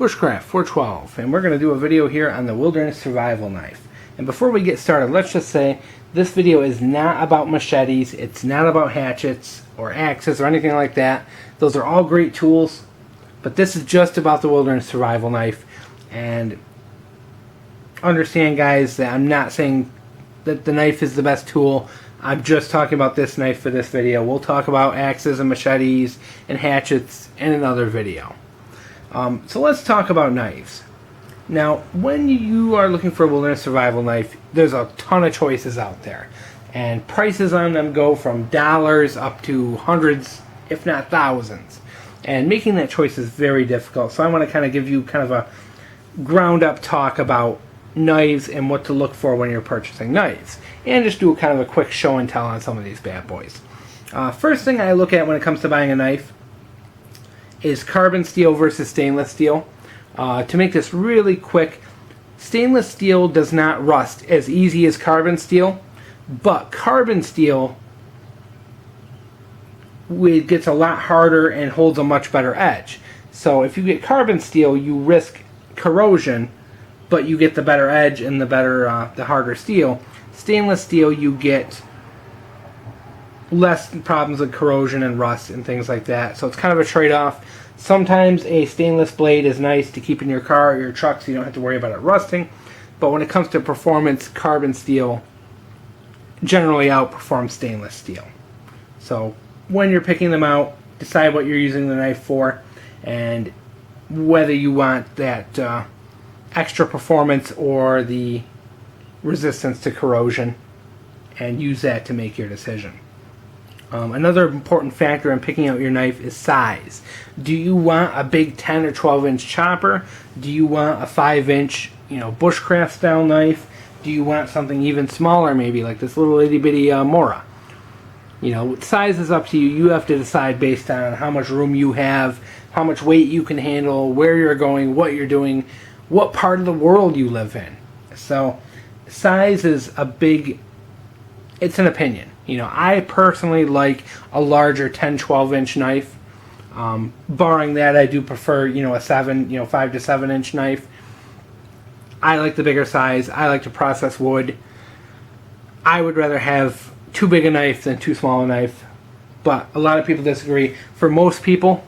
Bushcraft 412, and we're going to do a video here on the Wilderness Survival Knife. And before we get started, let's just say this video is not about machetes, it's not about hatchets or axes or anything like that. Those are all great tools, but this is just about the Wilderness Survival Knife. And understand, guys, that I'm not saying that the knife is the best tool. I'm just talking about this knife for this video. We'll talk about axes and machetes and hatchets in another video. So let's talk about knives. Now, when you are looking for a wilderness survival knife, there's a ton of choices out there. And prices on them go from dollars up to hundreds, if not thousands. And making that choice is very difficult. So I want to kind of give you kind of a ground up talk about knives and what to look for when you're purchasing knives. And just do kind of a quick show and tell on some of these bad boys. First thing I look at when it comes to buying a knife is carbon steel versus stainless steel. To make this really quick, stainless steel does not rust as easy as carbon steel, but carbon steel gets a lot harder and holds a much better edge. So if you get carbon steel, you risk corrosion, but you get the better edge and the harder steel. Stainless steel, you get less problems with corrosion and rust and things like that. So it's kind of a trade-off. Sometimes a stainless blade is nice to keep in your car or your truck so you don't have to worry about it rusting. But when it comes to performance, carbon steel generally outperforms stainless steel. So when you're picking them out, decide what you're using the knife for and whether you want that extra performance or the resistance to corrosion, and use that to make your decision. Another important factor in picking out your knife is size. Do you want a big 10 or 12 inch chopper? Do you want a 5 inch, bushcraft style knife? Do you want something even smaller, maybe like this little itty bitty Mora? Size is up to you. You have to decide based on how much room you have, how much weight you can handle, where you're going, what you're doing, what part of the world you live in. So size is it's an opinion. I personally like a larger 10-12 inch knife. Barring that, I do prefer, a 5 to 7 inch knife. I like the bigger size. I like to process wood. I would rather have too big a knife than too small a knife. But a lot of people disagree. For most people,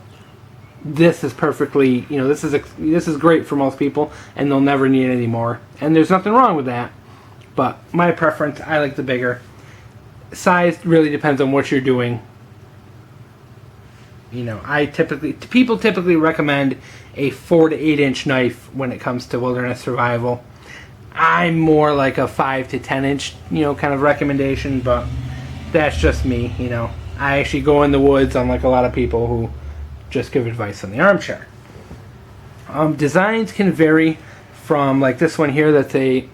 this is perfectly, this is great for most people, and they'll never need any more. And there's nothing wrong with that. But my preference, I like the bigger. Size really depends on what you're doing. People typically recommend a 4 to 8 inch knife when it comes to wilderness survival. I'm more like a 5 to 10 inch, kind of recommendation, but that's just me, I actually go in the woods, unlike a lot of people who just give advice on the armchair. Designs can vary from like this one here that's a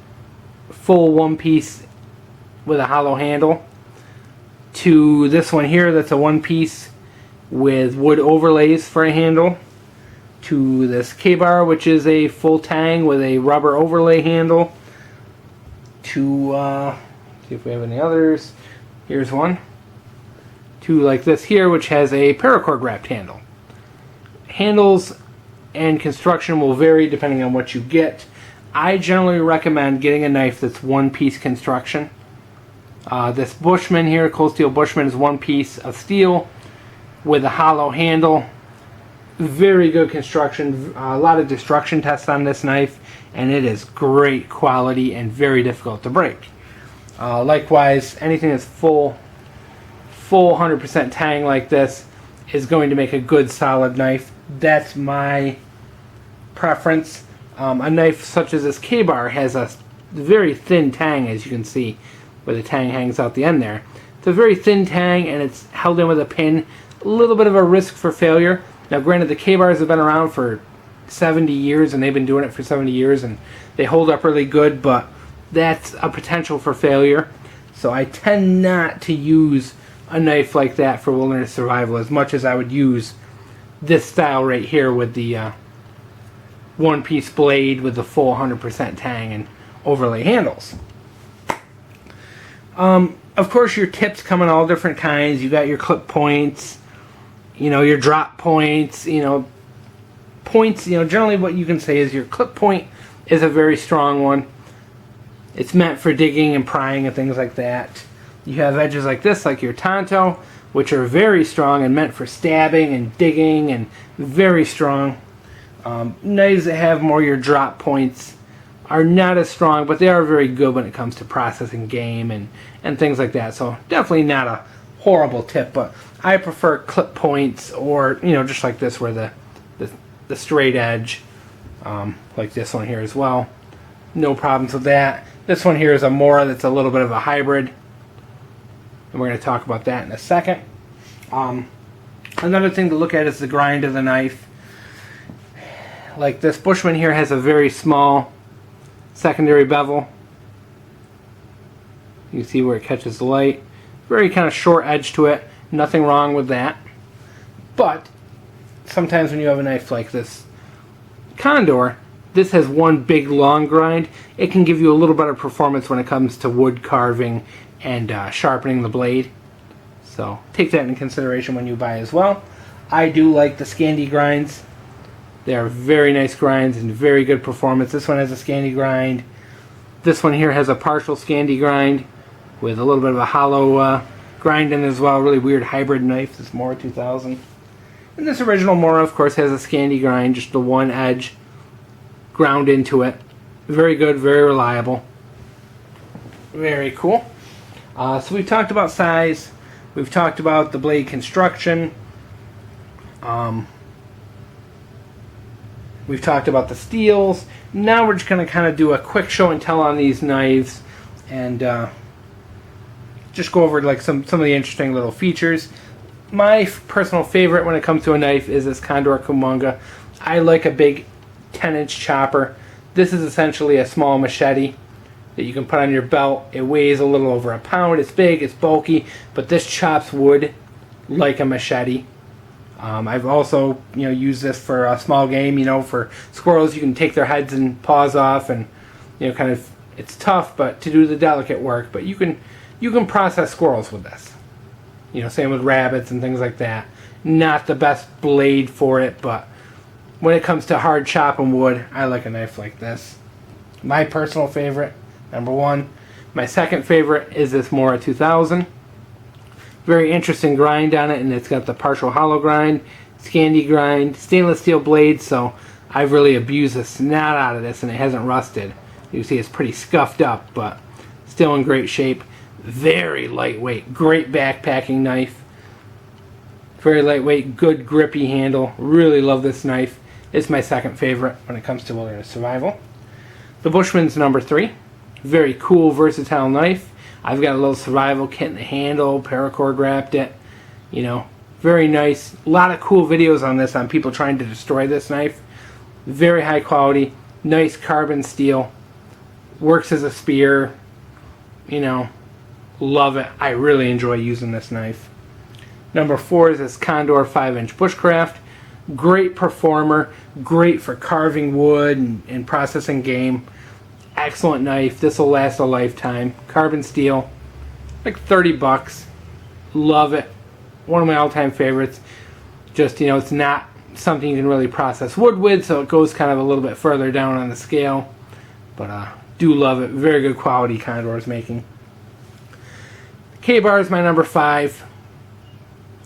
full one piece with a hollow handle, to this one here that's a one piece with wood overlays for a handle, to this K-bar which is a full tang with a rubber overlay handle, to see if we have any others. Here's one. To like this here which has a paracord wrapped handle. Handles and construction will vary depending on what you get. I generally recommend getting a knife that's one piece construction. This Bushman here, Cold Steel Bushman, is one piece of steel with a hollow handle. Very good construction. A lot of destruction tests on this knife, and it is great quality and very difficult to break. Likewise, anything that's full 100% tang like this is going to make a good solid knife. That's my preference. A knife such as this K-bar has a very thin tang, as you can see, where the tang hangs out the end there. It's a very thin tang, and it's held in with a pin. A little bit of a risk for failure. Now, granted, the K-bars have been around for 70 years, and they've been doing it for 70 years, and they hold up really good, but that's a potential for failure. So I tend not to use a knife like that for wilderness survival as much as I would use this style right here with the one-piece blade with the full 100% tang and overlay handles. Of course, your tips come in all different kinds. You got your clip points, your drop points, points, generally what you can say is your clip point is a very strong one. It's meant for digging and prying and things like that. You have edges like this, like your Tonto, which are very strong and meant for stabbing and digging and very strong. Knives that have more your drop points are not as strong, but they are very good when it comes to processing game and things like that. So definitely not a horrible tip, but I prefer clip points, or just like this, where the straight edge, like this one here as well. No problems with that. This one here is a Mora that's a little bit of a hybrid, and we're going to talk about that in a second. Another thing to look at is the grind of the knife. Like this Bushman here has a very small secondary bevel. You can see where it catches the light. Very kind of short edge to it. Nothing wrong with that. But sometimes when you have a knife like this Condor, this has one big long grind. It can give you a little better performance when it comes to wood carving and sharpening the blade. So take that into consideration when you buy as well. I do like the Scandi grinds. They are very nice grinds and very good performance. This one has a Scandi grind. This one here has a partial Scandi grind with a little bit of a hollow grind in as well. Really weird hybrid knife, this Mora 2000. And this original Mora, of course, has a Scandi grind, just the one edge ground into it. Very good, very reliable. Very cool. So we've talked about size. We've talked about the blade construction. We've talked about the steels. Now we're just going to kind of do a quick show and tell on these knives and just go over like some of the interesting little features. My personal favorite when it comes to a knife is this Condor Kumonga. I like a big 10-inch chopper. This is essentially a small machete that you can put on your belt. It weighs a little over a pound. It's big, it's bulky, but this chops wood like a machete. I've also, used this for a small game. For squirrels, you can take their heads and paws off, and kind of, it's tough, but to do the delicate work. But you can process squirrels with this. Same with rabbits and things like that. Not the best blade for it, but when it comes to hard chopping wood, I like a knife like this. My personal favorite, number one. My second favorite is this Mora 2000. Very interesting grind on it, and it's got the partial hollow grind, Scandi grind, stainless steel blade, so I've really abused the snot out of this and it hasn't rusted. You can see it's pretty scuffed up, but still in great shape. Very lightweight, great backpacking knife. Very lightweight, good grippy handle. Really love this knife. It's my second favorite when it comes to wilderness survival. The Bushman's number 3. Very cool, versatile knife. I've got a little survival kit in the handle, paracord wrapped it. Very nice. A lot of cool videos on this, on people trying to destroy this knife. Very high quality, nice carbon steel. Works as a spear. Love it. I really enjoy using this knife. Number 4 is this Condor 5-inch Bushcraft. Great performer, great for carving wood and processing game. Excellent knife. This will last a lifetime. Carbon steel, like 30 bucks. Love it. One of my all-time favorites. Just, it's not something you can really process wood with, so it goes kind of a little bit further down on the scale. But do love it. Very good quality Condor is making. K-Bar is my number 5.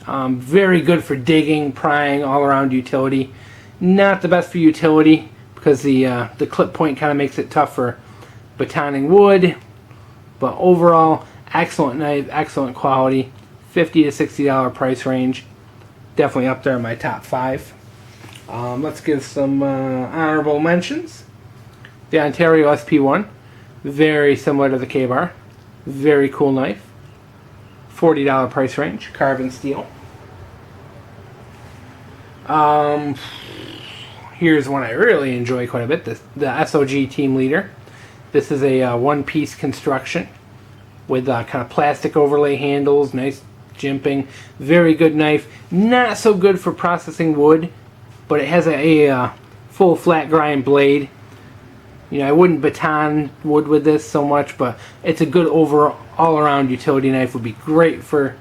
Very good for digging, prying, all-around utility. Not the best for utility because the clip point kind of makes it tough for batoning wood. But overall, excellent knife, excellent quality. $50 to $60 price range. Definitely up there in my top 5. Let's give some honorable mentions. The Ontario SP1. Very similar to the K-Bar. Very cool knife. $40 price range. Carbon steel. Here's one I really enjoy quite a bit. The SOG Team Leader. This is a one-piece construction with kind of plastic overlay handles, nice jimping. Very good knife. Not so good for processing wood, but it has a full flat grind blade. I wouldn't baton wood with this so much, but it's a good all-around utility knife. Would be great for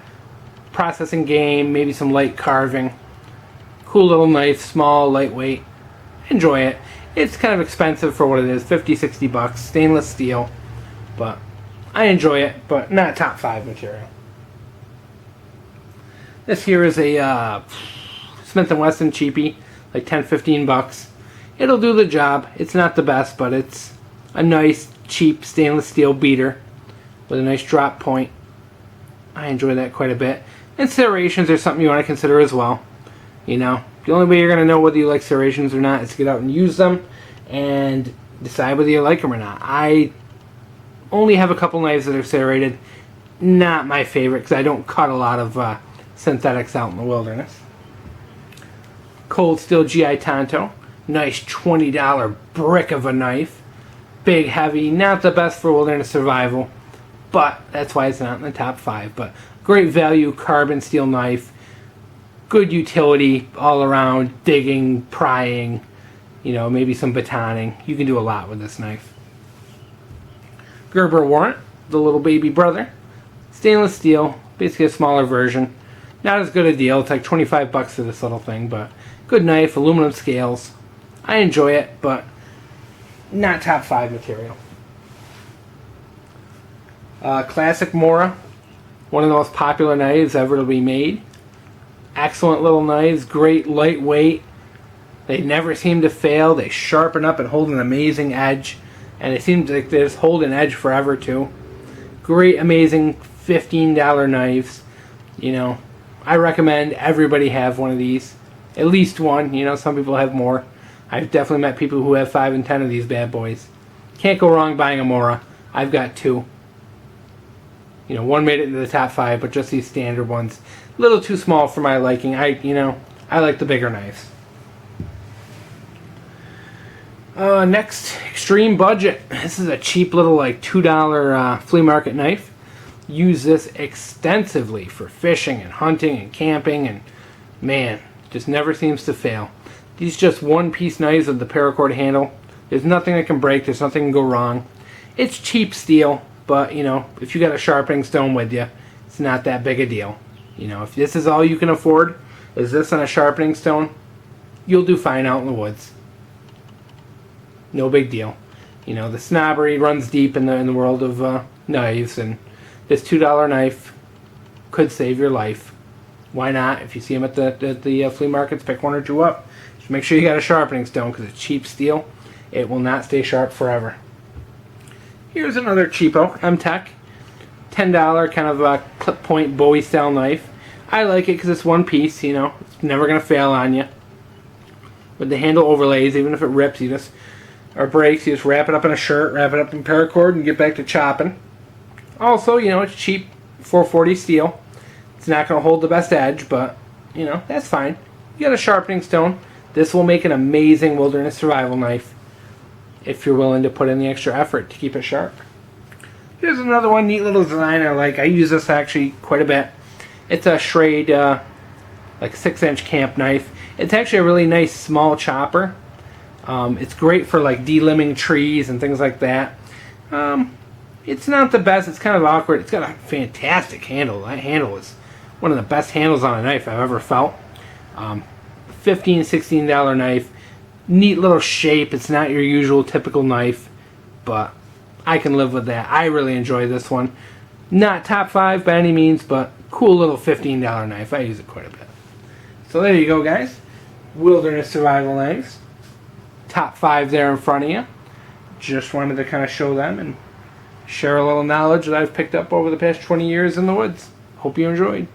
processing game, maybe some light carving. Cool little knife, small, lightweight. enjoy it. It's kind of expensive for what it is, 50, 60 bucks, stainless steel, but I enjoy it, but not top 5 material. This here is a Smith & Wesson cheapie, like 10, 15 bucks. It'll do the job. It's not the best, but it's a nice, cheap stainless steel beater with a nice drop point. I enjoy that quite a bit. And serrations are something you want to consider as well. You know, the only way you're going to know whether you like serrations or not is to get out and use them and decide whether you like them or not. I only have a couple knives that are serrated. Not my favorite because I don't cut a lot of synthetics out in the wilderness. Cold Steel GI Tonto. Nice $20 brick of a knife. Big, heavy, not the best for wilderness survival, but that's why it's not in the top 5. But great value carbon steel knife. Good utility all around, digging, prying, you know, maybe some batoning. You can do a lot with this knife. Gerber Warrant, the little baby brother. Stainless steel, basically a smaller version. Not as good a deal. It's like 25 bucks for this little thing, but good knife, aluminum scales. I enjoy it, but not top 5 material. Classic Mora, one of the most popular knives ever to be made. Excellent little knives, great lightweight. They never seem to fail. They sharpen up and hold an amazing edge, and it seems like they just hold an edge forever too. Great, amazing $15 knives. You know, I recommend everybody have one of these. At least one. You know, some people have more. I've definitely met people who have 5 and 10 of these bad boys. Can't go wrong buying a Mora. I've got 2. You know, one made it into the top 5, but just these standard ones. A little too small for my liking. I like the bigger knives. Next, Extreme Budget. This is a cheap little like $2 flea market knife. Use this extensively for fishing and hunting and camping, and man, just never seems to fail. These just one-piece knives with the paracord handle. There's nothing that can break. There's nothing that can go wrong. It's cheap steel, but you know, if you got a sharpening stone with you, it's not that big a deal. You know, if this is all you can afford, is this on a sharpening stone, you'll do fine out in the woods. No big deal. You know, the snobbery runs deep in the world of knives, and this $2 knife could save your life. Why not? If you see them at the flea markets, pick 1 or 2 up. Just make sure you got a sharpening stone, because it's cheap steel. It will not stay sharp forever. Here's another cheapo, M-Tech. $10 kind of a clip point Bowie style knife. I like it because it's one piece, you know. It's never going to fail on you. With the handle overlays, even if it rips, or breaks, you just wrap it up in a shirt, wrap it up in paracord, and get back to chopping. Also, you know, it's cheap 440 steel. It's not going to hold the best edge, but, you know, that's fine. You got a sharpening stone. This will make an amazing wilderness survival knife if you're willing to put in the extra effort to keep it sharp. Here's another one, neat little design I like. I use this actually quite a bit. It's a Schrade, like 6-inch camp knife. It's actually a really nice small chopper. It's great for like delimbing trees and things like that. It's not the best. It's kind of awkward. It's got a fantastic handle. That handle is one of the best handles on a knife I've ever felt. $15, $16 knife. Neat little shape. It's not your usual typical knife, but I can live with that. I really enjoy this one. Not top 5 by any means, but cool little $15 knife. I use it quite a bit. So there you go, guys. Wilderness survival knives. Top 5 there in front of you. Just wanted to kind of show them and share a little knowledge that I've picked up over the past 20 years in the woods. Hope you enjoyed.